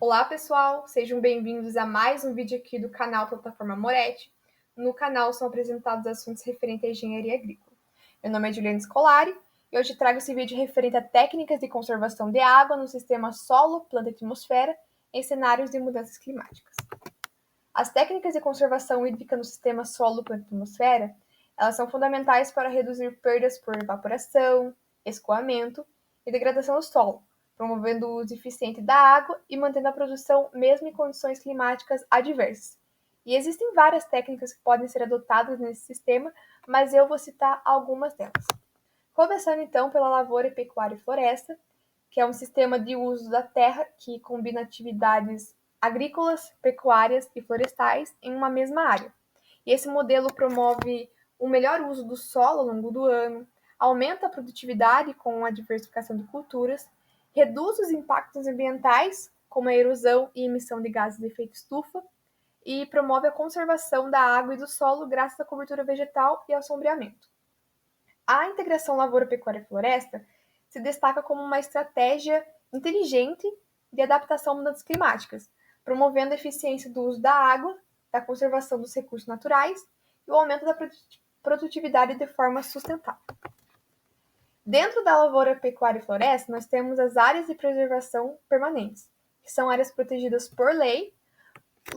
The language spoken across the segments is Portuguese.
Olá, pessoal! Sejam bem-vindos a mais um vídeo aqui do canal Plataforma Moretti. No canal são apresentados assuntos referentes à engenharia agrícola. Meu nome é Juliana Scolari e hoje trago esse vídeo referente a técnicas de conservação de água no sistema solo, planta e atmosfera em cenários de mudanças climáticas. As técnicas de conservação hídrica no sistema solo, planta e atmosfera, elas são fundamentais para reduzir perdas por evaporação, escoamento e degradação do solo, promovendo o uso eficiente da água e mantendo a produção mesmo em condições climáticas adversas. E existem várias técnicas que podem ser adotadas nesse sistema, mas eu vou citar algumas delas. Começando então pela lavoura, pecuária e floresta, que é um sistema de uso da terra que combina atividades agrícolas, pecuárias e florestais em uma mesma área. E esse modelo promove um melhor uso do solo ao longo do ano, aumenta a produtividade com a diversificação de culturas, reduz os impactos ambientais, como a erosão e emissão de gases de efeito estufa, e promove a conservação da água e do solo graças à cobertura vegetal e ao sombreamento. A integração lavoura-pecuária-floresta se destaca como uma estratégia inteligente de adaptação a mudanças climáticas, promovendo a eficiência do uso da água, da conservação dos recursos naturais e o aumento da produtividade de forma sustentável. Dentro da lavoura, pecuária e floresta, nós temos as áreas de preservação permanentes, que são áreas protegidas por lei,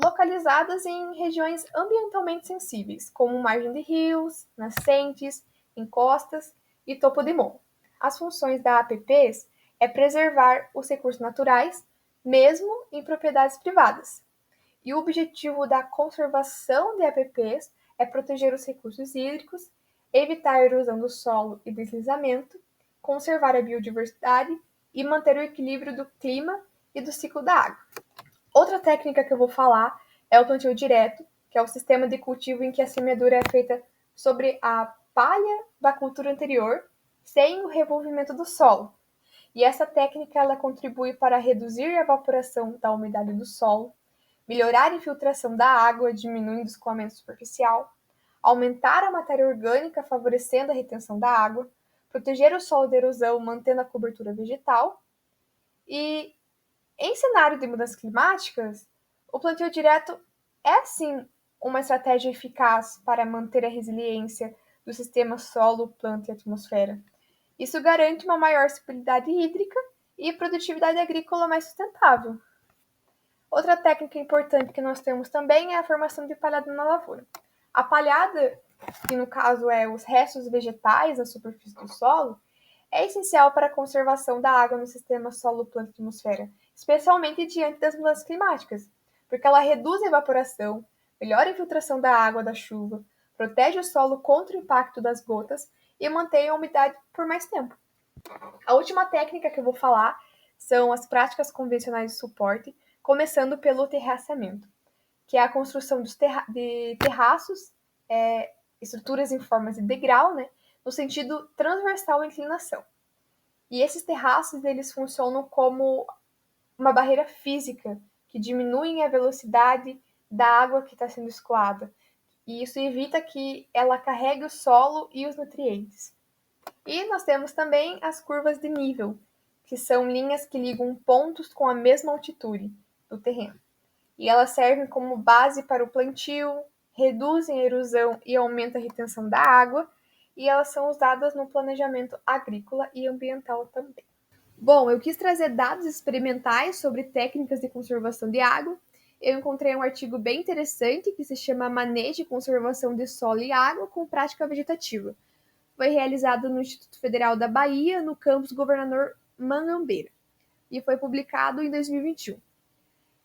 localizadas em regiões ambientalmente sensíveis, como margem de rios, nascentes, encostas e topo de morro. As funções da APPs é preservar os recursos naturais, mesmo em propriedades privadas. E o objetivo da conservação de APPs é proteger os recursos hídricos, evitar a erosão do solo e deslizamento, conservar a biodiversidade e manter o equilíbrio do clima e do ciclo da água. Outra técnica que eu vou falar é o plantio direto, que é o sistema de cultivo em que a semeadura é feita sobre a palha da cultura anterior, sem o revolvimento do solo. E essa técnica ela contribui para reduzir a evaporação da umidade do solo, melhorar a infiltração da água, diminuindo o escoamento superficial, aumentar a matéria orgânica, favorecendo a retenção da água, proteger o solo da erosão, mantendo a cobertura vegetal. E em cenário de mudanças climáticas, o plantio direto é sim uma estratégia eficaz para manter a resiliência do sistema solo, planta e atmosfera. Isso garante uma maior estabilidade hídrica e produtividade agrícola mais sustentável. Outra técnica importante que nós temos também é a formação de palhada na lavoura. A palhada, que no caso é os restos vegetais na superfície do solo, é essencial para a conservação da água no sistema solo-planta-atmosfera, especialmente diante das mudanças climáticas, porque ela reduz a evaporação, melhora a infiltração da água da chuva, protege o solo contra o impacto das gotas e mantém a umidade por mais tempo. A última técnica que eu vou falar são as práticas convencionais de suporte, começando pelo terraceamento, que é a construção de terraços, estruturas em formas de degrau, né, no sentido transversal à inclinação. E esses terraços eles funcionam como uma barreira física que diminui a velocidade da água que está sendo escoada. E isso evita que ela carregue o solo e os nutrientes. E nós temos também as curvas de nível, que são linhas que ligam pontos com a mesma altitude do terreno. E elas servem como base para o plantio, reduzem a erosão e aumentam a retenção da água, e elas são usadas no planejamento agrícola e ambiental também. Bom, eu quis trazer dados experimentais sobre técnicas de conservação de água. Eu encontrei um artigo bem interessante que se chama Manejo e Conservação de Solo e Água com Prática Vegetativa. Foi realizado no Instituto Federal da Bahia, no campus Governador Mangambeira, e foi publicado em 2021.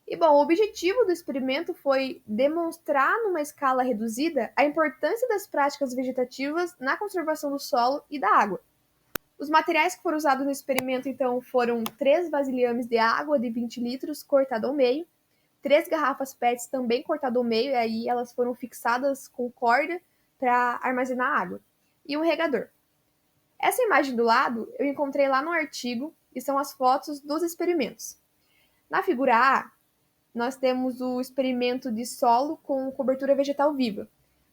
E, bom, o objetivo do experimento foi demonstrar, numa escala reduzida, a importância das práticas vegetativas na conservação do solo e da água. Os materiais que foram usados no experimento, então, foram 3 vasilhames de água de 20 litros cortado ao meio, 3 garrafas PETs também cortado ao meio, e aí elas foram fixadas com corda para armazenar água, e um regador. Essa imagem do lado eu encontrei lá no artigo e são as fotos dos experimentos. Na figura A, nós temos o experimento de solo com cobertura vegetal viva.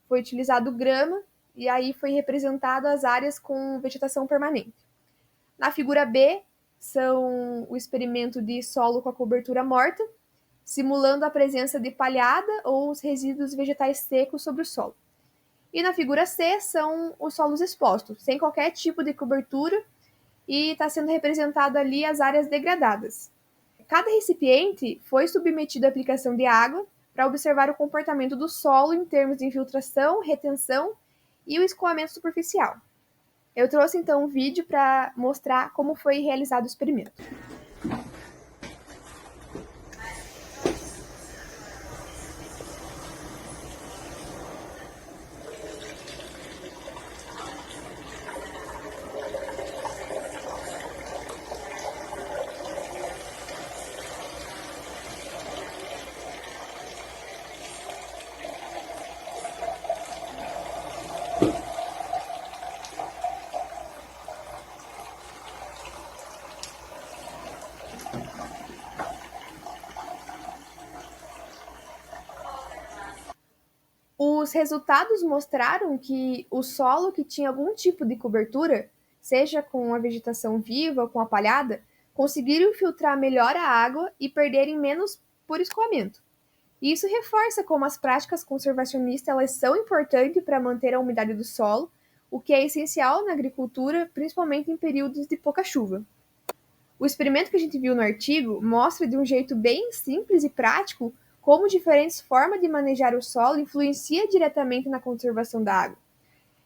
Foi utilizado grama e aí foi representado as áreas com vegetação permanente. Na figura B, são o experimento de solo com a cobertura morta, simulando a presença de palhada ou os resíduos vegetais secos sobre o solo. E na figura C são os solos expostos, sem qualquer tipo de cobertura, e está sendo representado ali as áreas degradadas. Cada recipiente foi submetido à aplicação de água para observar o comportamento do solo em termos de infiltração, retenção e o escoamento superficial. Eu trouxe então um vídeo para mostrar como foi realizado o experimento. Os resultados mostraram que o solo que tinha algum tipo de cobertura, seja com a vegetação viva ou com a palhada, conseguiram filtrar melhor a água e perderem menos por escoamento. E isso reforça como as práticas conservacionistas elas são importantes para manter a umidade do solo, o que é essencial na agricultura, principalmente em períodos de pouca chuva. O experimento que a gente viu no artigo mostra de um jeito bem simples e prático como diferentes formas de manejar o solo influenciam diretamente na conservação da água.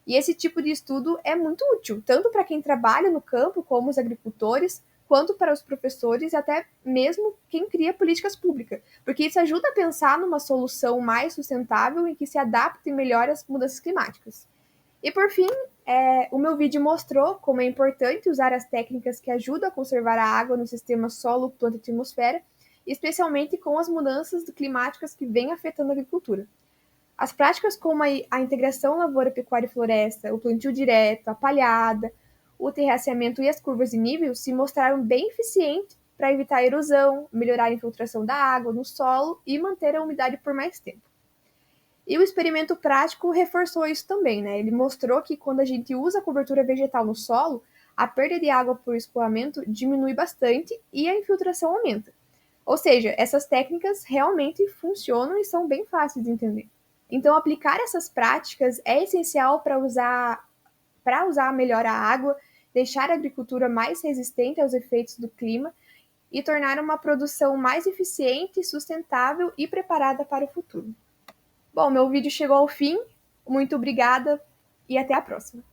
E esse tipo de estudo é muito útil, tanto para quem trabalha no campo, como os agricultores, quanto para os professores e até mesmo quem cria políticas públicas, porque isso ajuda a pensar numa solução mais sustentável em que se adapte melhor às mudanças climáticas. E por fim, o meu vídeo mostrou como é importante usar as técnicas que ajudam a conservar a água no sistema solo, planta e atmosfera, especialmente com as mudanças climáticas que vêm afetando a agricultura. As práticas como a integração lavoura, pecuária e floresta, o plantio direto, a palhada, o terraceamento e as curvas de nível se mostraram bem eficientes para evitar a erosão, melhorar a infiltração da água no solo e manter a umidade por mais tempo. E o experimento prático reforçou isso também, né? Ele mostrou que quando a gente usa a cobertura vegetal no solo, a perda de água por escoamento diminui bastante e a infiltração aumenta. Ou seja, essas técnicas realmente funcionam e são bem fáceis de entender. Então, aplicar essas práticas é essencial para usar melhor a água, deixar a agricultura mais resistente aos efeitos do clima e tornar uma produção mais eficiente, sustentável e preparada para o futuro. Bom, meu vídeo chegou ao fim. Muito obrigada e até a próxima.